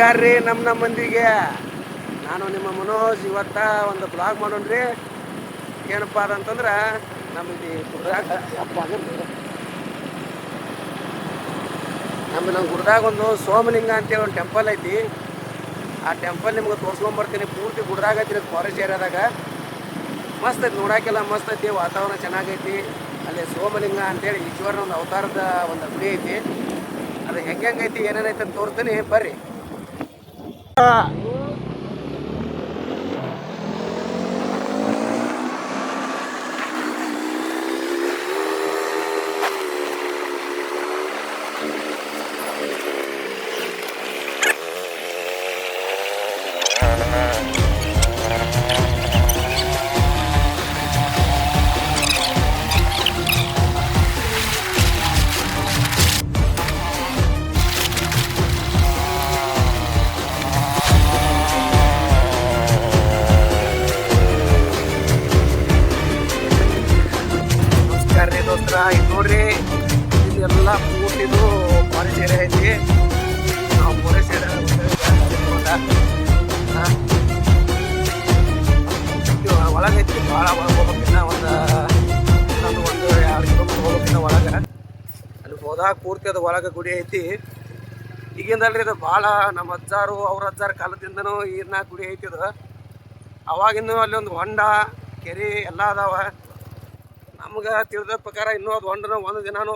ನಮಸ್ಕಾರ ರೀ ನಮ್ಮ ಮಂದಿಗೆ. ನಾನು ನಿಮ್ಮ ಮನೋಜ್. ಇವತ್ತ ಒಂದು ಬ್ಲಾಗ್ ಮಾಡೋಣ್ರಿ. ಏನಪ್ಪ ಅದಂತಂದ್ರೆ ನಮಗೆ ನಮ್ಮ ಗುಡ್ದಾಗ ಒಂದು ಸೋಮಲಿಂಗ ಅಂತೇಳಿ ಒಂದು ಟೆಂಪಲ್ ಐತಿ. ಆ ಟೆಂಪಲ್ ನಿಮ್ಗೆ ತೋರ್ಸ್ಕೊಂಬರ್ತೀನಿ. ಪೂರ್ತಿ ಗುಡ್ದಾಗ ಐತಿ, ಫಾರೆಸ್ಟ್ ಏರಿಯಾದಾಗ ಮಸ್ತ್ ಐತಿ. ನೋಡೋಕ್ಕೆಲ್ಲ ಮಸ್ತ್ ಐತಿ, ವಾತಾವರಣ ಚೆನ್ನಾಗೈತಿ. ಅಲ್ಲಿ ಸೋಮಲಿಂಗ ಅಂತೇಳಿ ಈಶ್ವರನ ಒಂದು ಅವತಾರದ ಒಂದು ಗುಡಿ ಐತಿ. ಅದು ಹೆಂಗೈತಿ ಏನೇನೈತೆ ಅಂತ ತೋರಿಸ್ತೀನಿ, ಬರ್ರಿ. ಇದು ನೋಡ್ರಿ, ಇದೆಲ್ಲ ಪೂರ್ತಿದು ಫಾರೆಸ್ಟ್ ಏರಿಯಾ ಐತಿ. ನಾವು ಫಾರೆಸ್ಟ್ ಏರಿಯಾ ಒಳಗೈತಿ. ಭಾಳ ಒಳಗೆ ಹೋಗ್ಬೇಕಿನ್ನ ಒಂದು 2 ಕಿಲೋಮೀಟರ್ ಹೋಗ್ಬೇಕಿನ್ನ ಒಳಗೆ. ಅಲ್ಲಿ ಹೋದಾಗ ಪೂರ್ತಿ ಅದು ಒಳಗೆ ಗುಡಿ ಐತಿ. ಈಗಿಂದಲ್ರಿ ಇದು ಭಾಳ ನಮ್ಮ ಅಜ್ಜಾರು ಅವ್ರ ಅಜ್ಜಾರ ಕಾಲದಿಂದನೂ ಈರ್ನ ಗುಡಿ ಐತಿ. ಇದು ಅವಾಗಿನ್ನೂ ಅಲ್ಲಿ ಒಂದು ಹೊಂಡ ಕೆರೆ ಎಲ್ಲ ಅದಾವ. ನಮ್ಗೆ ತಿಳಿದ ಪ್ರಕಾರ ಇನ್ನೂ ಅದು ಒಂದು ದಿನಾನು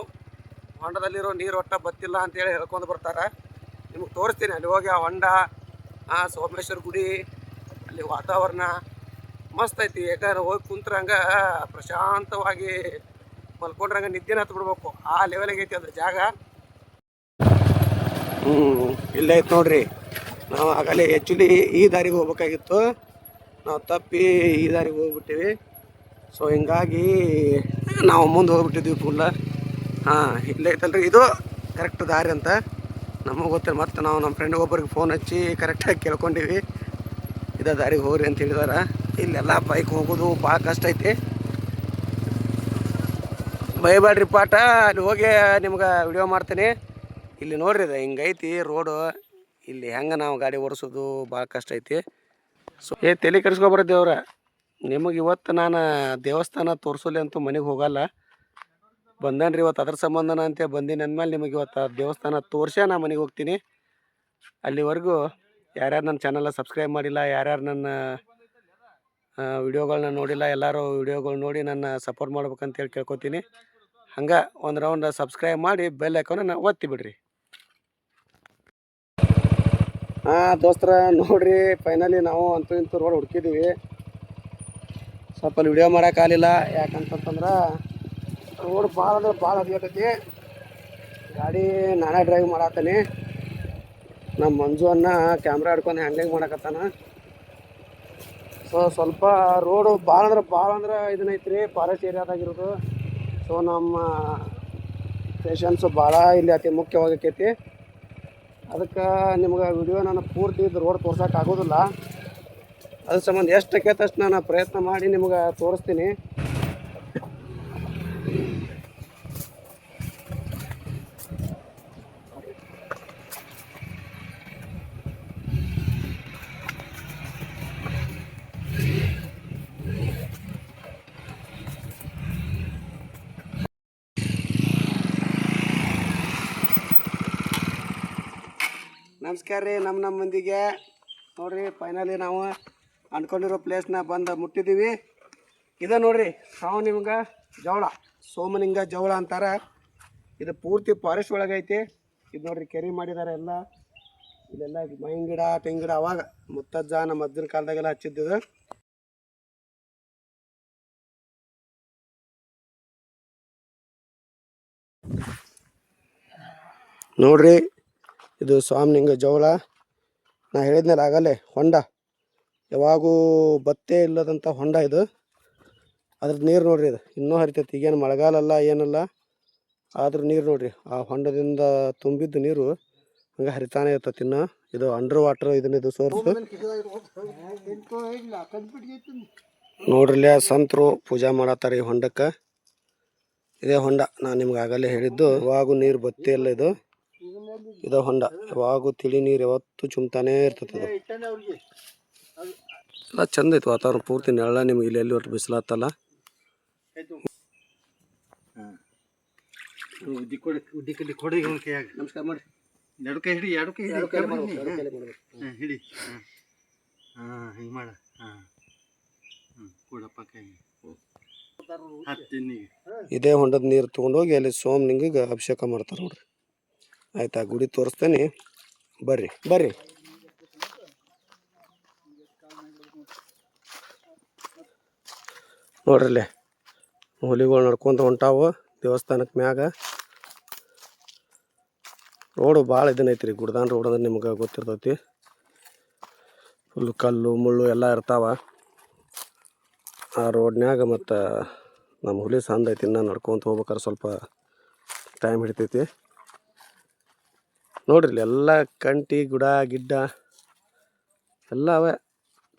ಹೊಂಡದಲ್ಲಿರೋ ನೀರು ಒಟ್ಟ ಬತ್ತಿಲ್ಲ ಅಂತೇಳಿ ಹೇಳ್ಕೊಂಡು ಬರ್ತಾರೆ. ನಿಮಗೆ ತೋರಿಸ್ತೀನಿ ಅಲ್ಲಿ ಹೋಗಿ ಆ ಹೊಂಡ, ಆ ಸೋಮೇಶ್ವರ ಗುಡಿ, ಅಲ್ಲಿ ವಾತಾವರಣ ಮಸ್ತ್ ಐತಿ. ಯಾಕಂದ್ರೆ ಹೋಗಿ ಕುಂತ್ರಂಗ ಪ್ರಶಾಂತವಾಗಿ ಮಲ್ಕೊಂಡ್ರಂಗೆ ನಿದ್ದೆನ ಹತ್ತು ಬಿಡ್ಬೇಕು, ಆ ಲೆವೆಲಿಗೆ ಐತಿ ಅದ್ರ ಜಾಗ. ಇಲ್ಲೇ ಐತೆ ನೋಡ್ರಿ. ನಾವು ಆಗಲೇ ಆ್ಯಕ್ಚುಲಿ ಈ ದಾರಿಗೆ ಹೋಗ್ಬೇಕಾಗಿತ್ತು, ನಾವು ತಪ್ಪಿ ಈ ದಾರಿಗೆ ಹೋಗ್ಬಿಟ್ಟಿವಿ. ಸೊ ಹಿಂಗಾಗಿ ನಾವು ಮುಂದೆ ಹೋಗ್ಬಿಟ್ಟಿದ್ವಿ ಫುಲ್ಲ. ಇಲ್ಲೇ ಐತಲ್ರಿ, ಇದು ಕರೆಕ್ಟ್ ದಾರಿ ಅಂತ ನಮಗೆ ಗೊತ್ತಿಲ್ಲ. ಮತ್ತು ನಾವು ನಮ್ಮ ಫ್ರೆಂಡ್ ಒಬ್ಬರಿಗೆ ಫೋನ್ ಹಚ್ಚಿ ಕರೆಕ್ಟಾಗಿ ಕೇಳ್ಕೊಂಡಿವಿ, ಇದೇ ದಾರಿಗೆ ಹೋಗ್ರಿ ಅಂತ ಹೇಳಿದಾರೆ. ಇಲ್ಲೆಲ್ಲ ಬೈಕ್ ಹೋಗೋದು ಭಾಳ ಕಷ್ಟ ಐತಿ. ಬೈಬೇಡ್ರಿ ಪಾಠ, ಅಲ್ಲಿ ಹೋಗಿ ನಿಮ್ಗೆ ವಿಡಿಯೋ ಮಾಡ್ತೀನಿ. ಇಲ್ಲಿ ನೋಡ್ರಿ, ಇದು ಹಿಂಗೈತಿ ರೋಡು. ಇಲ್ಲಿ ಹೆಂಗೆ ನಾವು ಗಾಡಿ ಓಡಿಸೋದು ಭಾಳ ಕಷ್ಟ ಐತಿ. ಸೊ ತಲೆ ಕೆಡಿಸ್ಕೊಬಾರ್ದೇವ್ರ. ನಿಮಗೆ ಇವತ್ತು ನಾನು ದೇವಸ್ಥಾನ ತೋರಿಸಲಿ ಅಂತೂ ಮನೆಗೆ ಹೋಗಲ್ಲ. ಬಂದನ್ರಿ ಇವತ್ತು, ಅದ್ರ ಸಂಬಂಧನ ಅಂತ ಬಂದೀನಿ ಅಂದಮೇಲೆ ನಿಮಗೆ ಇವತ್ತು ದೇವಸ್ಥಾನ ತೋರಿಸೇ ನಾನು ಮನೆಗೆ ಹೋಗ್ತೀನಿ. ಅಲ್ಲಿವರೆಗೂ ಯಾರ್ಯಾರು ನನ್ನ ಚಾನಲ್ನ ಸಬ್ಸ್ಕ್ರೈಬ್ ಮಾಡಿಲ್ಲ, ಯಾರ್ಯಾರು ನನ್ನ ವಿಡಿಯೋಗಳನ್ನ ನೋಡಿಲ್ಲ, ಎಲ್ಲರೂ ವಿಡಿಯೋಗಳು ನೋಡಿ ನನ್ನ ಸಪೋರ್ಟ್ ಮಾಡ್ಬೇಕಂತೇಳಿ ಕೇಳ್ಕೊತೀನಿ. ಹಂಗೆ ಒಂದು ರೌಂಡ್ ಸಬ್ಸ್ಕ್ರೈಬ್ ಮಾಡಿ ಬೆಲ್ ಐಕಾನ್ನ ಒತ್ತಿ ಬಿಡ್ರಿ. ದೋಸ್ತರ ನೋಡ್ರಿ, ಫೈನಲಿ ನಾವು ಅಂತೂ ಇಂತೂ ರೋಡ್ ಹುಡುಕಿದ್ದೀವಿ. ಸ್ವಲ್ಪ ಅಲ್ಲಿ ವಿಡಿಯೋ ಮಾಡೋಕ್ಕಾಗಲಿಲ್ಲ. ಯಾಕಂತಂದ್ರೆ ರೋಡ್ ಭಾಳ ಅಂದ್ರೆ ಭಾಳ ಹದಿಯತೈತಿ. ಗಾಡಿ ನಾನೇ ಡ್ರೈವ್ ಮಾಡತ್ತೀನಿ. ನಮ್ಮ ಮಂಜು ಅನ್ನ ಕ್ಯಾಮ್ರಾ ಹಿಡ್ಕೊಂಡು ಹ್ಯಾಂಡ್ಲಿಂಗ್ ಮಾಡಕತ್ತಾನ. ಸೊ ಸ್ವಲ್ಪ ರೋಡು ಭಾಳ ಅಂದ್ರೆ ಇದನ್ನೈತಿ ರೀ, ಫಾರೆಸ್ಟ್ ಏರಿಯಾದಾಗಿರೋದು. ಸೊ ನಮ್ಮ ಪೇಷನ್ಸು ಭಾಳ ಇಲ್ಲಿ ಅತಿ ಮುಖ್ಯವಾಗೈತಿ. ಅದಕ್ಕೆ ನಿಮ್ಗೆ ವಿಡಿಯೋ ನಾನು ಪೂರ್ತಿ ಇದು ರೋಡ್ ತೋರ್ಸೋಕೆ ಆಗೋದಿಲ್ಲ. ಅದ್ರ ಸಂಬಂಧ ಎಷ್ಟಕ್ಕೈತೆ ಅಷ್ಟು ನಾನು ಪ್ರಯತ್ನ ಮಾಡಿ ನಿಮ್ಗೆ ತೋರಿಸ್ತೀನಿ. ನಮಸ್ಕಾರ ರೀ ನಮ್ಮ ಮಂದಿಗೆ. ನೋಡಿರಿ, ಫೈನಲಿ ನಾವು ಅಂದ್ಕೊಂಡಿರೋ ಪ್ಲೇಸ್ನ ಬಂದು ಮುಟ್ಟಿದ್ದೀವಿ. ಇದು ನೋಡಿರಿ, ನಾವು ನಿಮ್ಗೆ ಜವಳ, ಸೋಮಲಿಂಗ ಜವಳ ಅಂತಾರೆ. ಇದು ಪೂರ್ತಿ ಫಾರೆಸ್ಟ್ ಒಳಗೈತಿ. ಇದು ನೋಡಿರಿ, ಕೆರೆ ಮಾಡಿದ್ದಾರೆ ಎಲ್ಲ. ಇಲ್ಲೆಲ್ಲ ಮೈನ್ ಗಿಡ, ತೆಂಗಿನ ಗಿಡ ಅವಾಗ ಮುತ್ತಜ್ಜ ನಮ್ಮ ಅಜ್ಜನ ಕಾಲದಾಗೆಲ್ಲ ಹಚ್ಚಿದ್ದು. ನೋಡ್ರಿ, ಇದು ಸ್ವಾಮಿಲಿಂಗ ಜವಳ. ನಾ ಹೇಳಿದ್ನಲ್ಲ ಆಗಲೇ, ಹೊಂಡ ಯಾವಾಗೂ ಬತ್ತೇ ಇಲ್ಲದಂಥ ಹೊಂಡ ಇದು. ಅದ್ರದ್ದು ನೀರು ನೋಡ್ರಿ, ಇದು ಇನ್ನೂ ಹರಿತೈತಿ. ಈಗೇನು ಮಳೆಗಾಲಲ್ಲ ಏನಲ್ಲ, ಆದ್ರೂ ನೀರು ನೋಡ್ರಿ, ಆ ಹೊಂಡದಿಂದ ತುಂಬಿದ್ದು ನೀರು ಹಂಗೆ ಹರಿತಾನೆ ಇರ್ತೈತಿ. ಇನ್ನು ಇದು ಅಂಡರ್ ವಾಟರ್ ಇದನ್ನಿದು ಸೋರ್ಸ್ ನೋಡ್ರಿಲ್ಲ. ಸಂತರು ಪೂಜಾ ಮಾಡತ್ತಾರೆ ಈ ಹೊಂಡಕ್ಕೆ. ಇದೇ ಹೊಂಡ ನಾನು ನಿಮ್ಗೆ ಆಗಲೇ ಹೇಳಿದ್ದು. ಯಾವಾಗೂ ನೀರು ಬತ್ತೇ ಇಲ್ಲ ಇದು. ಇದು ಹೊಂಡ. ಯಾವಾಗೂ ತಿಳಿ ನೀರು ಯಾವತ್ತೂ ಚುಮ್ತಾನೇ ಇರ್ತದೆ. ಎಲ್ಲ ಚಂದ ಐತೆ ವಾತಾವರಣ ಪೂರ್ತಿ ನೆರಳ. ನಿಮ್ಗೆ ಇಲ್ಲಿ ಎಲ್ಲಿ ಒಟ್ಟು ಬಿಸಿಲಾತಲ್ಲ. ನಮಸ್ಕಾರ ಮಾಡಿ. ಎರಡು ಕೈ ಹಿಡಿ, ಎರಡು ಕೈ ಹಿಡಿ. ಹಾಂ, ಹಿಂಗೆ ಮಾಡ. ಹಾಂ, ಕೊಡಪ್ಪ ಕೈ. ಇದೇ ಹೊಂಡದ ನೀರು ತೊಗೊಂಡೋಗಿ ಅಲ್ಲಿ ಸೋಮಲಿಂಗಿಗೆ ಅಭಿಷೇಕ ಮಾಡ್ತಾರೆ ನೋಡ್ರಿ. ಆಯ್ತಾ, ಗುಡಿ ತೋರಿಸ್ತೇನೆ, ಬರ್ರಿ ಬರ್ರಿ. ನೋಡ್ರಿ ಇಲ್ಲಿ ಹುಲಿಗಳು ನಡ್ಕೊಂತ ಹೊಂಟಾವು ದೇವಸ್ಥಾನಕ್ಕೆ ಮ್ಯಾಗ. ರೋಡು ಭಾಳ ಇದನ್ನೈತಿ ರೀ, ಗುಡ್ದಾನ್ ರೋಡ್ ಅಂದ್ರೆ ನಿಮ್ಗೆ ಗೊತ್ತಿರ್ತೈತಿ. ಫುಲ್ ಕಲ್ಲು ಮುಳ್ಳು ಎಲ್ಲ ಇರ್ತಾವ ಆ ರೋಡ್ನ್ಯಾಗ. ಮತ್ತು ನಮ್ಮ ಹುಲಿ ಸಂದ ಐತಿ, ಇನ್ನು ನಡ್ಕೊಂತ ಹೋಗ್ಬೇಕಾದ್ರೆ ಸ್ವಲ್ಪ ಟೈಮ್ ಹಿಡಿತೈತಿ. ನೋಡ್ರಿ ಇಲ್ಲಿ ಎಲ್ಲ ಕಂಟಿ ಗುಡ ಗಿಡ್ಡ ಎಲ್ಲ ಅವೇ,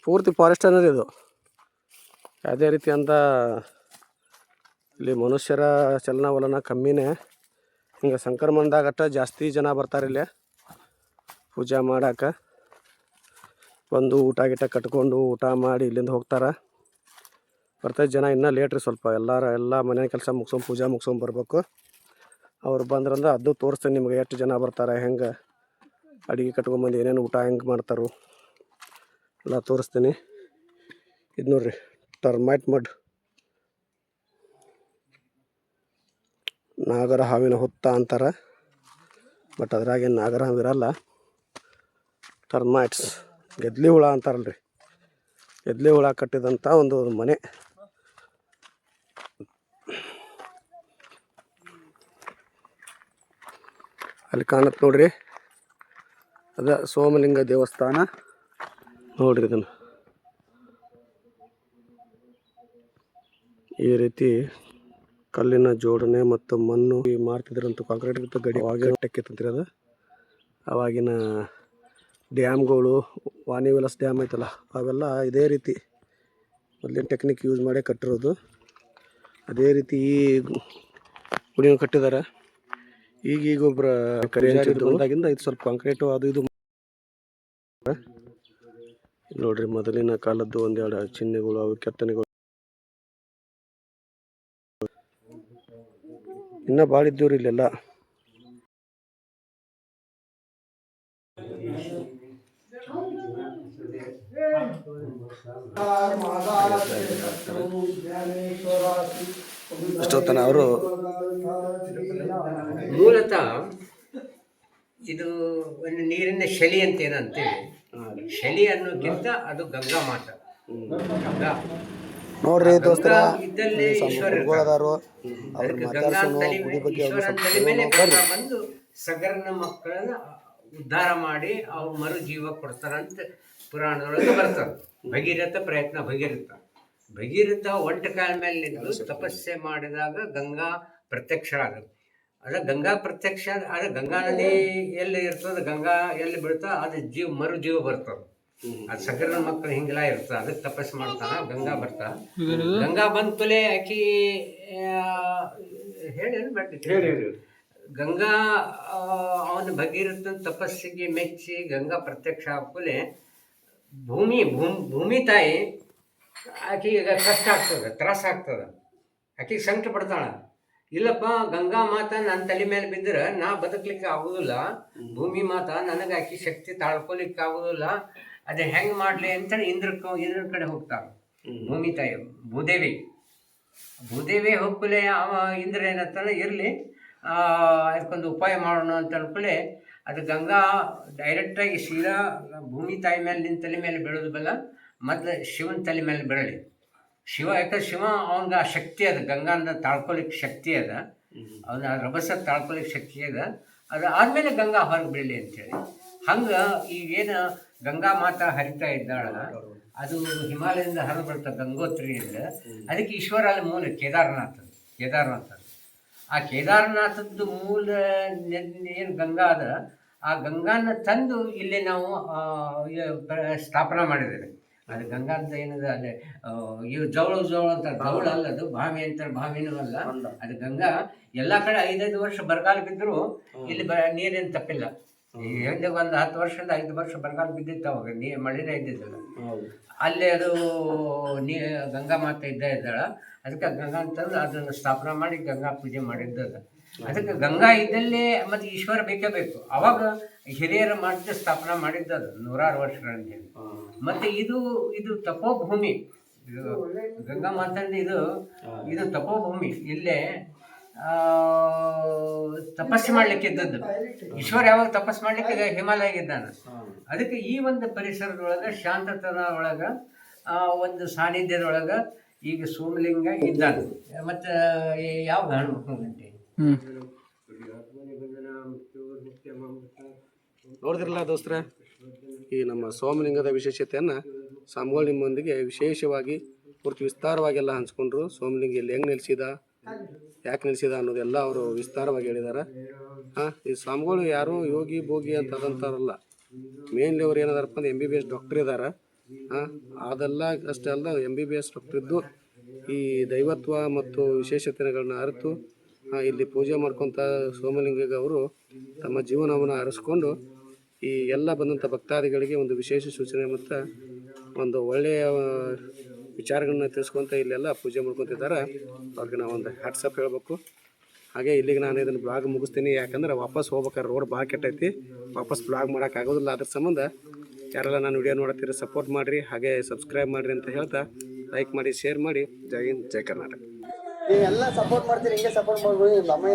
ಪೂರ್ತಿ ಫಾರೆಸ್ಟ್ ಅನ್ನೋದು ಇದು. ಯಾವುದೇ ರೀತಿ ಅಂತ ಇಲ್ಲಿ ಮನುಷ್ಯರ ಚಲನವಲನ ಕಮ್ಮಿನೇ. ಹಿಂಗೆ ಸಂಕ್ರಮಣದಾಗಟ್ಟ ಜಾಸ್ತಿ ಜನ ಬರ್ತಾರೆ ಇಲ್ಲಿ ಪೂಜೆ ಮಾಡಕ್ಕೆ. ಬಂದು ಊಟ ಗಿಟ ಕಟ್ಕೊಂಡು ಊಟ ಮಾಡಿ ಇಲ್ಲಿಂದ ಹೋಗ್ತಾರೆ. ಬರ್ತೈತೆ ಜನ ಇನ್ನೂ ಲೇಟ್ ರೀ ಸ್ವಲ್ಪ. ಎಲ್ಲ ಮನೆ ಕೆಲಸ ಮುಗಿಸ್ಕೊಂಡು ಪೂಜೆ ಮುಗಿಸ್ಕೊಂಡು ಬರ್ಬೇಕು. ಅವ್ರು ಬಂದ್ರಂದ್ರೆ ಅದು ತೋರಿಸ್ತೇನೆ ನಿಮ್ಗೆ, ಎಷ್ಟು ಜನ ಬರ್ತಾರೆ, ಹೆಂಗೆ ಅಡುಗೆ ಕಟ್ಕೊಂಬಂದು ಏನೇನು ಊಟ ಹೆಂಗೆ ಮಾಡ್ತಾರೋ ಎಲ್ಲ ತೋರಿಸ್ತೀನಿ. ಇದು ನೋಡ್ರಿ ಟರ್ಮೈಟ್ ಮಡ್, ನಾಗರ ಹಾವಿನ ಹುತ್ತ ಅಂತಾರೆ. ಬಟ್ ಅದ್ರಾಗೇನು ನಾಗರ ಹಾವು ಇರಲ್ಲ. ಟರ್ಮೈಟ್ಸ್ ಗೆದ್ಲಿ ಹುಳ ಅಂತಾರಲ್ರಿ, ಗೆದ್ಲಿ ಹುಳ ಕಟ್ಟಿದಂಥ ಒಂದು ಮನೆ. ಅಲ್ಲಿ ಕಾಣುತ್ತೆ ನೋಡ್ರಿ, ಅದ ಸೋಮಲಿಂಗ ದೇವಸ್ಥಾನ. ನೋಡ್ರಿ ಇದನ್ನು ಈ ರೀತಿ ಕಲ್ಲಿನ ಜೋಡಣೆ ಮತ್ತು ಮಣ್ಣು ಮಾಡ್ತಿದ್ರಂತ. ಕಾಂಕ್ರೀಟ್ ಗಡಿ ಅವಾಗಿನ ಟೆಕ್ಕಿತ್ತಂತ್ರಿ ಅದು. ಅವಾಗಿನ ಡ್ಯಾಮ್ಗಳು, ವಾಣಿ ವಿಲಾಸ್ ಡ್ಯಾಮ್ ಐತಲ್ಲ, ಅವೆಲ್ಲ ಇದೇ ರೀತಿ ಮೊದಲಿನ ಟೆಕ್ನಿಕ್ ಯೂಸ್ ಮಾಡೇ ಕಟ್ಟಿರೋದು. ಅದೇ ರೀತಿ ಈ ಗುಡಿನ ಕಟ್ಟಿದ್ದಾರೆ. ಈಗ ಒಬ್ಬರ ಬಂದಾಗಿಂದ ಇದು ಸ್ವಲ್ಪ ಕಾಂಕ್ರೀಟು ಅದು ಇದು. ನೋಡ್ರಿ ಮೊದಲಿನ ಕಾಲದ್ದು ಒಂದೆರಡು ಚಿಹ್ನೆಗಳು, ಅವು ಕೆತ್ತನೆಗಳು ಇನ್ನೂ ಭಾಳ ಇದ್ದೀವ್ರಿ ಇಲ್ಲೆಲ್ಲ. ಎಷ್ಟೊತ್ತನ ಅವರು ಮೂಲತಃ ಇದು ಒಂದು ನೀರಿನ ಶಲಿ ಅಂತ ಏನಂತೀವಿ. ಶಲಿ ಅನ್ನೋಕ್ಕಿಂತ ಅದು ಗಂಗಾ ಮಾತ. ಗಂಗಾ ನೋಡ್ರಿ ದೋಸ್ತರ, ಇದ್ದಲ್ಲಿ ಈಶ್ವರ ಮೇಲೆ ಬಂದು ಸಗರನ ಮಕ್ಕಳನ್ನ ಉದ್ಧಾರ ಮಾಡಿ ಅವ್ರು ಮರು ಜೀವ ಕೊಡ್ತಾರಂತ ಪುರಾಣದೊಳಗೆ ಬರ್ತಾರೆ. ಭಗೀರಥ ಒಂಟ ಕಾಲ ಮೇಲೆ ನಿಂತು ತಪಸ್ಸೆ ಮಾಡಿದಾಗ ಗಂಗಾ ಪ್ರತ್ಯಕ್ಷ ಆಗುತ್ತೆ. ಅದ ಗಂಗಾ ಪ್ರತ್ಯಕ್ಷ ಅದ ಗಂಗಾ ನದಿ ಎಲ್ಲಿ ಇರ್ತದೆ, ಗಂಗಾ ಎಲ್ಲಿ ಬೀಳ್ತಾ ಅದು ಮರು ಜೀವ ಬರ್ತದೆ. ಅದು ಸಗರನ ಮಕ್ಕಳು ಹಿಂಗೆಲ್ಲ ಇರ್ತದೆ, ಅದಕ್ಕೆ ತಪಸ್ಸು ಮಾಡ್ತಾನ. ಗಂಗಾ ಬರ್ತಾ, ಗಂಗಾ ಬಂದ ಕೂಲೆ ಆಕಿ ಹೇಳಿ ಗಂಗಾ ಅವನ ಭಗೀರಥನ ತಪಸ್ಸಿಗೆ ಮೆಚ್ಚಿ ಗಂಗಾ ಪ್ರತ್ಯಕ್ಷ ಆದ್ಕೂಲೆ ಭೂಮಿ ತಾಯಿ ಆಕೆಗೆ ಕಷ್ಟ ಆಗ್ತದೆ, ತ್ರಾಸ ಆಗ್ತದೆ. ಆಕೆಗೆ ಸಂಕಟ ಪಡ್ತಾಳ. ಇಲ್ಲಪ್ಪ, ಗಂಗಾ ಮಾತಾ ನನ್ನ ತಲೆ ಮೇಲೆ ಬಿದ್ದರೆ ನಾ ಬದುಕಲಿಕ್ಕೆ ಆಗೋದಿಲ್ಲ, ಭೂಮಿ ಮಾತಾ ನನಗೆ ಆಕೆ ಶಕ್ತಿ ತಾಳ್ಕೊಲಿಕ್ಕೆ ಆಗೋದಿಲ್ಲ, ಅದೇ ಹೆಂಗೆ ಮಾಡಲಿ ಅಂತ ಇಂದ್ರನ ಕಡೆ ಹೋಗ್ತಾಳೆ. ಭೂಮಿ ತಾಯಿ ಭೂದೇವಿ ಹೋಗ್ಕೂಲೆ ಅವ ಇಂದ್ರ ಏನಂತಾನೆ, ಇರಲಿ ಅದಕ್ಕೊಂದು ಉಪಾಯ ಮಾಡೋಣ ಅಂತ ಅನ್ಕೊಳ್ಳಿ. ಅದು ಗಂಗಾ ಡೈರೆಕ್ಟಾಗಿ ಸೀದಾ ಭೂಮಿ ತಾಯಿ ಮೇಲೆ ನಿನ್ನ ತಲೆ ಮೇಲೆ ಬೀಳೋದು ಬಲ್ಲ, ಮೊದಲು ಶಿವನ ತಲೆ ಮೇಲೆ ಬೀಳಲಿ. ಯಾಕಂದ್ರೆ ಶಿವ ಅವನಿಗೆ ಆ ಶಕ್ತಿ ಅದ, ಗಂಗಾನ ತಾಳ್ಕೊಲಿಕ್ಕೆ ಶಕ್ತಿ ಅದ, ಅವನ ರಭಸ ತಾಳ್ಕೊಲಿಕ್ಕೆ ಶಕ್ತಿ ಅದ. ಅದು ಆದಮೇಲೆ ಗಂಗಾ ಹೊರಗೆ ಬೀಳಲಿ ಅಂತೇಳಿ. ಹಂಗೆ ಈಗೇನು ಗಂಗಾ ಮಾತಾ ಹರಿತಾ ಇದ್ದಾಳ, ಅದು ಹಿಮಾಲಯದಿಂದ ಹರಿದು ಬರ್ತದೆ ಗಂಗೋತ್ರಿಯಿಂದ. ಅದಕ್ಕೆ ಈಶ್ವರ ಅಲ್ಲಿ ಮೂಲ ಕೇದಾರನಾಥ. ಆ ಕೇದಾರನಾಥದ್ದು ಮೂಲ ಏನು ಗಂಗಾ ಅದ, ಆ ಗಂಗಾನ ತಂದು ಇಲ್ಲಿ ನಾವು ಸ್ಥಾಪನೆ ಮಾಡಿದ್ದೇವೆ. ಅದು ಗಂಗಾ ಅಂತ ಏನಿದೆ ಅಲ್ಲೇ ಇವು ಜವಳ ಅಂತಾರೆ, ಜವಳ ಅಲ್ಲ ಅದು, ಬಾವಿ ಅಂತಾರೆ, ಬಾವಿನೂ ಅಲ್ಲ ಅದು ಗಂಗಾ. ಎಲ್ಲಾ ಕಡೆ 5 ವರ್ಷ ಬರಗಾಲ ಬಿದ್ದರೂ ಇಲ್ಲಿ ನೀರೇನು ತಪ್ಪಿಲ್ಲ. ಈಗ ಒಂದು 10 ವರ್ಷದಿಂದ 5 ವರ್ಷ ಬರಗಾಲ ಬಿದ್ದಿತ್ತು, ಅವಾಗ ಮಳೆನೇ ಇದ್ದಿದ್ದಿಲ್ಲ. ಅಲ್ಲಿ ಅದು ಗಂಗಾ ಮಾತೆ ಇದ್ದಾಳ, ಅದಕ್ಕೆ ಗಂಗಾ ಅಂತಂದ್ರೆ ಅದನ್ನು ಸ್ಥಾಪನೆ ಮಾಡಿ ಗಂಗಾ ಪೂಜೆ ಮಾಡಿದ್ದದ. ಅದಕ್ಕೆ ಗಂಗಾ ಇದ್ದಲ್ಲಿ ಮತ್ತೆ ಈಶ್ವರ ಬೇಕೇ ಬೇಕು. ಅವಾಗ ಹಿರಿಯರ ಮಾಡಿದ ಸ್ಥಾಪನೆ ಮಾಡಿದ್ದದು 100 ವರ್ಷಗಳಿಂದ. ಮತ್ತೆ ಇದು ತಪೋಭೂಮಿ, ಇದು ಗಂಗಾ ಮಾತಂದು ಇದು ತಪೋಭೂಮಿ. ಇಲ್ಲೇ ತಪಸ್ಸು ಮಾಡ್ಲಿಕ್ಕೆ ಇದ್ದದ್ದು. ಈಶ್ವರ ಯಾವಾಗ ತಪಸ್ಸು ಮಾಡ್ಲಿಕ್ಕೆ ಹಿಮಾಲಯಗಿದ್ದಾನೆ. ಅದಕ್ಕೆ ಈ ಒಂದು ಪರಿಸರದೊಳಗೆ ಶಾಂತತನ ಒಳಗ ಒಂದು ಸಾನ್ನಿಧ್ಯದೊಳಗ ಈಗ ಸೋಮಲಿಂಗ ಇದ್ದಾನೆ. ಮತ್ತು ಯಾವ ಗಂಟೆ ನೋಡಿದ್ರಲ್ಲ ದೋಸ್ತರ, ಈ ನಮ್ಮ ಸೋಮಲಿಂಗದ ವಿಶೇಷತೆಯನ್ನು ಸ್ವಾಮಿಗಳು ನಿಮ್ಮೊಂದಿಗೆ ವಿಶೇಷವಾಗಿ ಪೂರ್ತಿ ವಿಸ್ತಾರವಾಗೆಲ್ಲ ಹಂಚ್ಕೊಂಡ್ರು. ಸೋಮಲಿಂಗ ಇಲ್ಲಿ ಹೆಂಗೆ ನಿಲ್ಲಿಸಿದ, ಯಾಕೆ ನಿಲ್ಲಿಸಿದ ಅನ್ನೋದೆಲ್ಲ ಅವರು ವಿಸ್ತಾರವಾಗಿ ಹೇಳಿದ್ದಾರೆ. ಈ ಸ್ವಾಮಿಗಳು ಯಾರು ಯೋಗಿ ಭೋಗಿ ಅಂತ ಅದಂತಾರಲ್ಲ, ಮೇನ್ಲಿ ಅವ್ರು ಏನದಾರಪ್ಪ ಅಂದ್ರೆ MBBS ಡಾಕ್ಟರ್ ಇದ್ದಾರೆ. ಅದೆಲ್ಲ ಅಷ್ಟೇ ಅಲ್ಲ, MBBS ಡಾಕ್ಟರ್ ಇದ್ದು ಈ ದೈವತ್ವ ಮತ್ತು ವಿಶೇಷತೆಗಳನ್ನ ಅರಿತು ಇಲ್ಲಿ ಪೂಜೆ ಮಾಡ್ಕೊತ ಸೋಮಲಿಂಗಗೆ ಅವರು ತಮ್ಮ ಜೀವನವನ್ನು ಅರಸ್ಕೊಂಡು ಈ ಎಲ್ಲ ಬಂದಂಥ ಭಕ್ತಾದಿಗಳಿಗೆ ಒಂದು ವಿಶೇಷ ಸೂಚನೆ ಮತ್ತು ಒಂದು ಒಳ್ಳೆಯ ವಿಚಾರಗಳನ್ನ ತಿಳಿಸ್ಕೊತ ಇಲ್ಲೆಲ್ಲ ಪೂಜೆ ಮಾಡ್ಕೊತಿದ್ದಾರೆ. ಅವ್ರಿಗೆ ನಾವು ಒಂದು ಹ್ಯಾಟ್ಸಪ್ ಹೇಳಬೇಕು. ಹಾಗೆ ಇಲ್ಲಿಗೆ ನಾನು ಇದನ್ನು ಬ್ಲಾಗ್ ಮುಗಿಸ್ತೀನಿ, ಯಾಕಂದ್ರೆ ವಾಪಸ್ ಹೋಗ್ಬೇಕಾದ್ರೆ ರೋಡ್ ಭಾಳ ಕೆಟ್ಟೈತಿ, ವಾಪಸ್ ಬ್ಲಾಗ್ ಮಾಡೋಕ್ಕಾಗೋದಿಲ್ಲ. ಅದ್ರ ಸಂಬಂಧ ಯಾರೆಲ್ಲ ನಾನು ವಿಡಿಯೋ ನೋಡ್ತೀರಿ ಸಪೋರ್ಟ್ ಮಾಡಿರಿ, ಹಾಗೆ ಸಬ್ಸ್ಕ್ರೈಬ್ ಮಾಡಿರಿ ಅಂತ ಹೇಳ್ತಾ ಲೈಕ್ ಮಾಡಿ, ಶೇರ್ ಮಾಡಿ. ಜೈ ಹಿಂದ್, ಜೈ ಕರ್ನಾಟಕ. ನೀವೆಲ್ಲ ಸಪೋರ್ಟ್ ಮಾಡ್ತೀರಿ, ಹಿಂಗೆ ಸಪೋರ್ಟ್ ಮಾಡ್ಬೋದು. ಅಮ್ಮ